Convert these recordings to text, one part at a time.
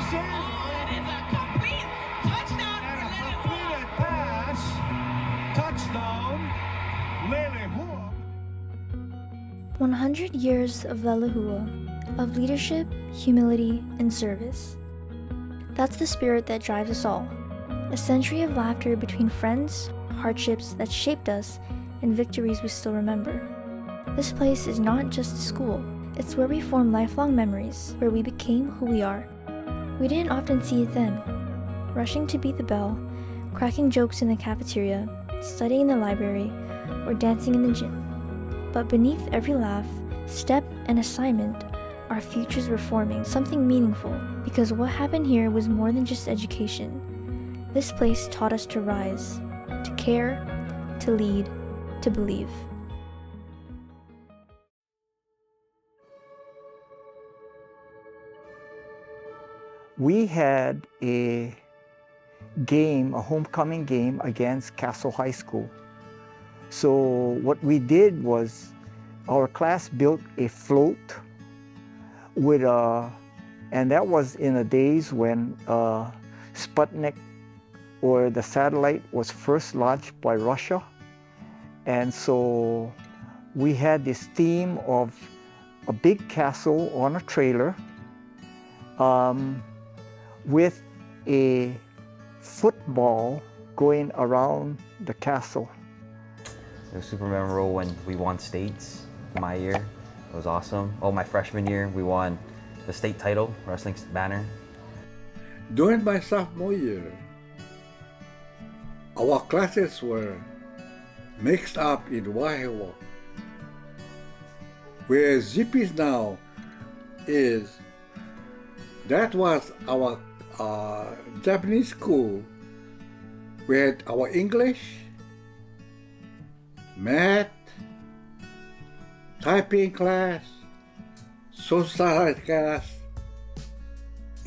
It is a complete touchdown for Leilehua. Completed pass. Touchdown. Leilehua. 100 years of Leilehua, of leadership, humility, and service. That's the spirit that drives us all. A century of laughter between friends, hardships that shaped us, and victories we still remember. This place is not just a school. It's where we form lifelong memories, where we became who we are. We didn't often see it then. Rushing to beat the bell, cracking jokes in the cafeteria, studying in the library, or dancing in the gym. But beneath every laugh, step, and assignment, our futures were forming something meaningful, because what happened here was more than just education. This place taught us to rise, to care, to lead, to believe. We had a game, a homecoming game against Castle High School. So what we did was our class built a float with and that was in the days when Sputnik, or the satellite, was first launched by Russia. And so we had this theme of a big castle on a trailer with a football going around the castle. It was super memorable when we won states my year. It was awesome. Oh, my freshman year, we won the state title, wrestling banner. During my sophomore year, our classes were mixed up in Leilehua. Where ZP's now is, that was our Japanese school. We had our English, math, typing class, social science class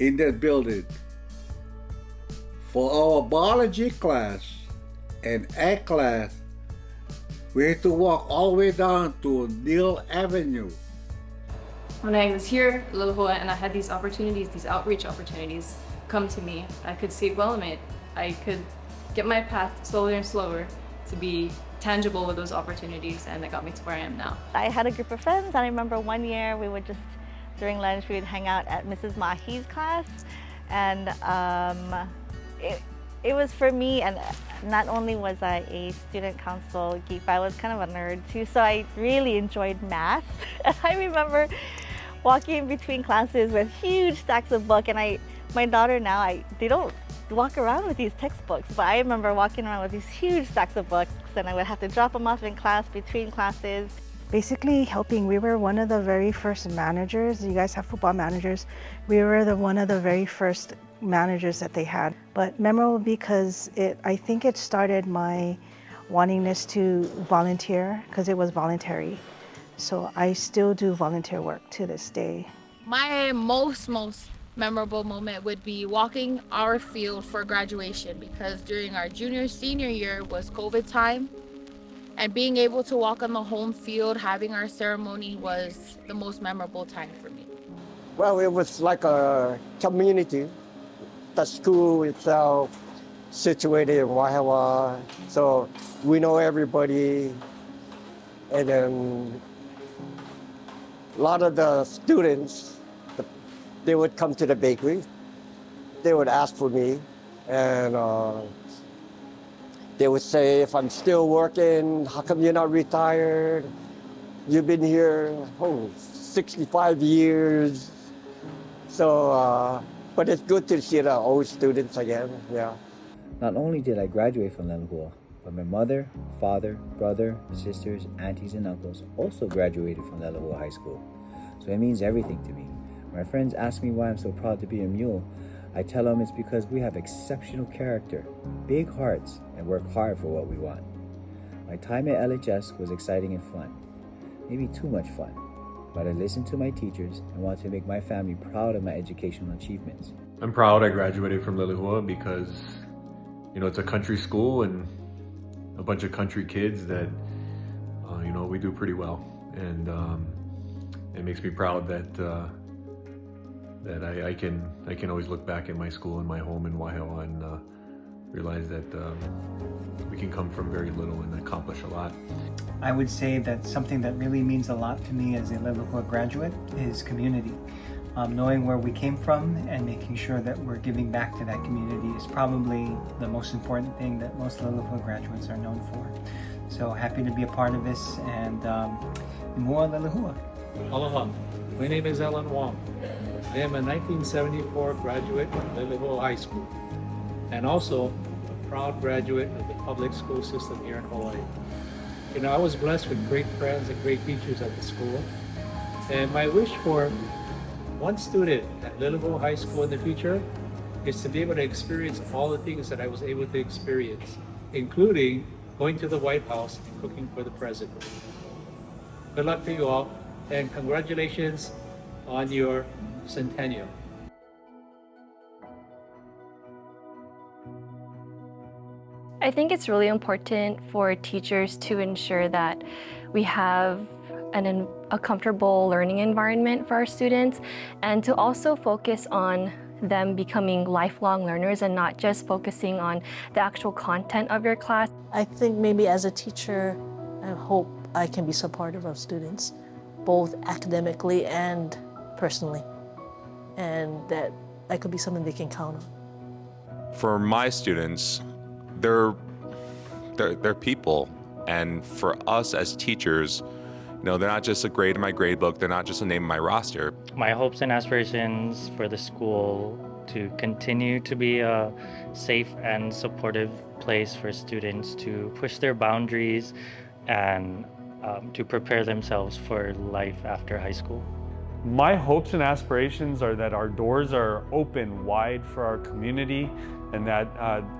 in that building. For our biology class and ag class, we had to walk all the way down to Neal Avenue. When I was here at Leilehua and I had these opportunities, these outreach opportunities come to me, I could save Willamette. I could get my path slower and slower to be tangible with those opportunities, and that got me to where I am now. I had a group of friends, and I remember one year we would just, during lunch, we would hang out at Mrs. Mahi's class, and it was for me, and not only was I a student council geek, but I was kind of a nerd too, so I really enjoyed math. And I remember walking in between classes with huge stacks of books, and my daughter now, they don't walk around with these textbooks, but I remember walking around with these huge stacks of books, and I would have to drop them off in class between classes. Basically helping, we were one of the very first managers. You guys have football managers. We were one of the very first managers that they had. But memorable because I think it started my wantingness to volunteer, because it was voluntary. So I still do volunteer work to this day. My most memorable moment would be walking our field for graduation, because during our senior year was COVID time, and being able to walk on the home field having our ceremony was the most memorable time for me. Well, it was like a community. The school itself situated in Leilehua, so we know everybody, and then a lot of the students, they would come to the bakery. They would ask for me, and they would say, if I'm still working, how come you're not retired? You've been here 65 years. So, but it's good to see the old students again, yeah. Not only did I graduate from Leilehua, but my mother, father, brother, sisters, aunties, and uncles also graduated from Leilehua High School. So it means everything to me. My friends ask me why I'm so proud to be a mule. I tell them it's because we have exceptional character, big hearts, and work hard for what we want. My time at LHS was exciting and fun. Maybe too much fun. But I listened to my teachers and want to make my family proud of my educational achievements. I'm proud I graduated from Leilehua because, it's a country school and a bunch of country kids that, we do pretty well. And it makes me proud that that I can always look back at my school and my home in Waihewa and realize that we can come from very little and accomplish a lot. I would say that something that really means a lot to me as a Leilehua graduate is community. Knowing where we came from and making sure that we're giving back to that community is probably the most important thing that most Leilehua graduates are known for. So happy to be a part of this, and Imua Leilehua. Aloha, my name is Alan Wong. I am a 1974 graduate of Leilehua High School and also a proud graduate of the public school system here in Hawaii. You know, I was blessed with great friends and great teachers at the school, and my wish for one student at Leilehua High School in the future is to be able to experience all the things that I was able to experience, including going to the White House and cooking for the president. Good luck to you all, and congratulations on your Centennial. I think it's really important for teachers to ensure that we have a comfortable learning environment for our students, and to also focus on them becoming lifelong learners and not just focusing on the actual content of your class. I think maybe as a teacher, I hope I can be supportive of students, both academically and personally, and that I could be something they can count on. For my students, they're people, and for us as teachers, you know, they're not just a grade in my grade book, they're not just a name in my roster. My hopes and aspirations for the school to continue to be a safe and supportive place for students to push their boundaries and to prepare themselves for life after high school. My hopes and aspirations are that our doors are open wide for our community, and that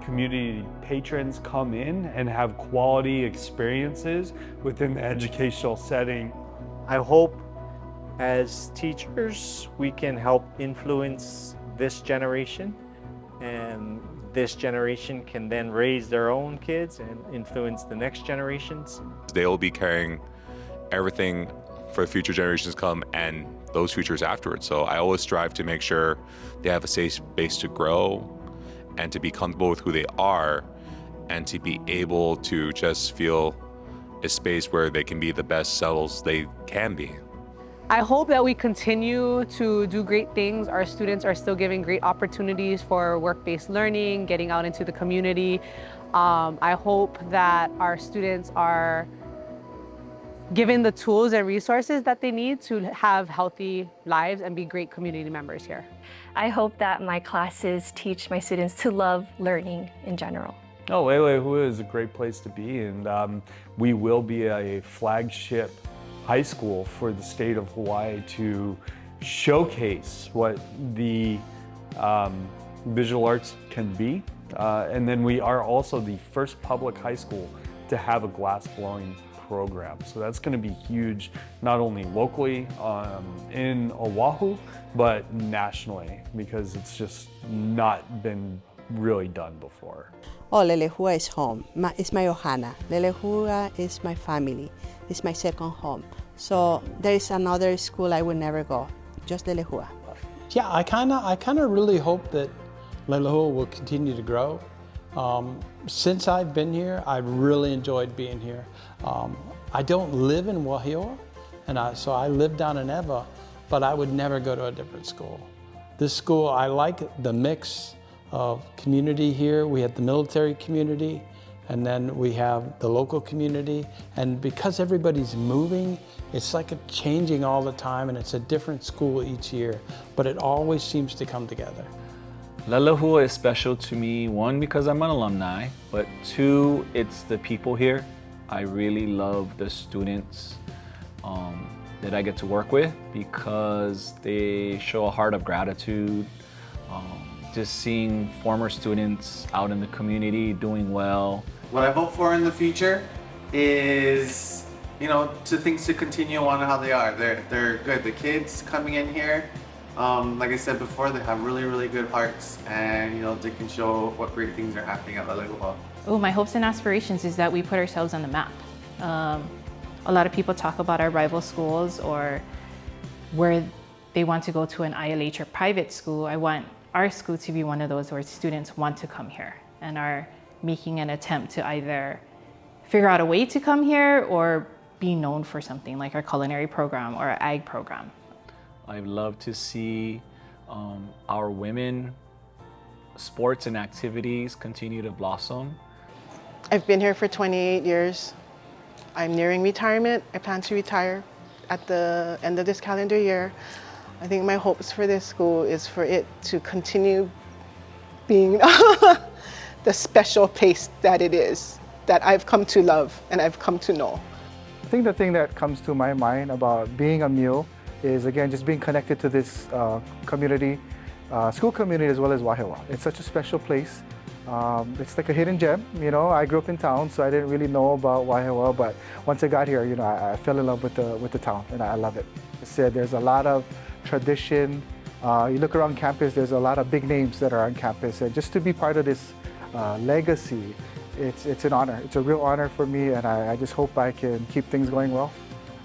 community patrons come in and have quality experiences within the educational setting. I hope as teachers we can help influence this generation, and this generation can then raise their own kids and influence the next generations. They will be carrying everything for future generations to come and those futures afterwards. So I always strive to make sure they have a safe space to grow and to be comfortable with who they are, and to be able to just feel a space where they can be the best selves they can be. I hope that we continue to do great things. Our students are still giving great opportunities for work-based learning, getting out into the community. I hope that our students are given the tools and resources that they need to have healthy lives and be great community members here. I hope that my classes teach my students to love learning in general. Oh, Leilehua is a great place to be, and we will be a flagship high school for the state of Hawaii to showcase what the visual arts can be. And then we are also the first public high school to have a glass blowing program. So that's going to be huge, not only locally in Oahu, but nationally, because it's just not been really done before. Oh, Leilehua is home. It's my ohana. Leilehua is my family. It's my second home. So there is another school I would never go, just Leilehua. Yeah, I kind of really hope that Leilehua will continue to grow. Since I've been here, I've really enjoyed being here. I don't live in Wahiawa, and so I live down in Ewa, but I would never go to a different school. This school, I like the mix of community here. We have the military community, and then we have the local community. And because everybody's moving, it's like changing all the time, and it's a different school each year, but it always seems to come together. Leilehua is special to me, one, because I'm an alumni, but two, it's the people here. I really love the students that I get to work with because they show a heart of gratitude. Just seeing former students out in the community doing well. What I hope for in the future is, to things to continue on how they are. They're good. The kids coming in here, like I said before, they have really, really good hearts, and they can show what great things are happening at Leilehua. Oh, my hopes and aspirations is that we put ourselves on the map. A lot of people talk about our rival schools or where they want to go to an ILH or private school, I want our school to be one of those where students want to come here and are making an attempt to either figure out a way to come here or be known for something like our culinary program or our ag program. I'd love to see our women sports and activities continue to blossom. I've been here for 28 years. I'm nearing retirement. I plan to retire at the end of this calendar year. I think my hopes for this school is for it to continue being the special place that it is, that I've come to love and I've come to know. I think the thing that comes to my mind about being a mule is, again, just being connected to this community, school community, as well as Leilehua. It's such a special place. It's like a hidden gem, you know. I grew up in town, so I didn't really know about Leilehua, but once I got here, you know, I fell in love with the town, and I love it. I said there's a lot of tradition. You look around campus, there's a lot of big names that are on campus, and just to be part of this legacy, it's an honor. It's a real honor for me, and I just hope I can keep things going well.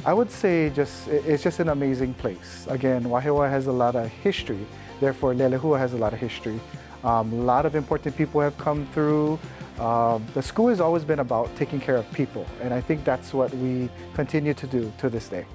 I would say it's just an amazing place. Again, Leilehua has a lot of history, therefore Leilehua has a lot of history. A lot of important people have come through. The school has always been about taking care of people, and I think that's what we continue to do to this day.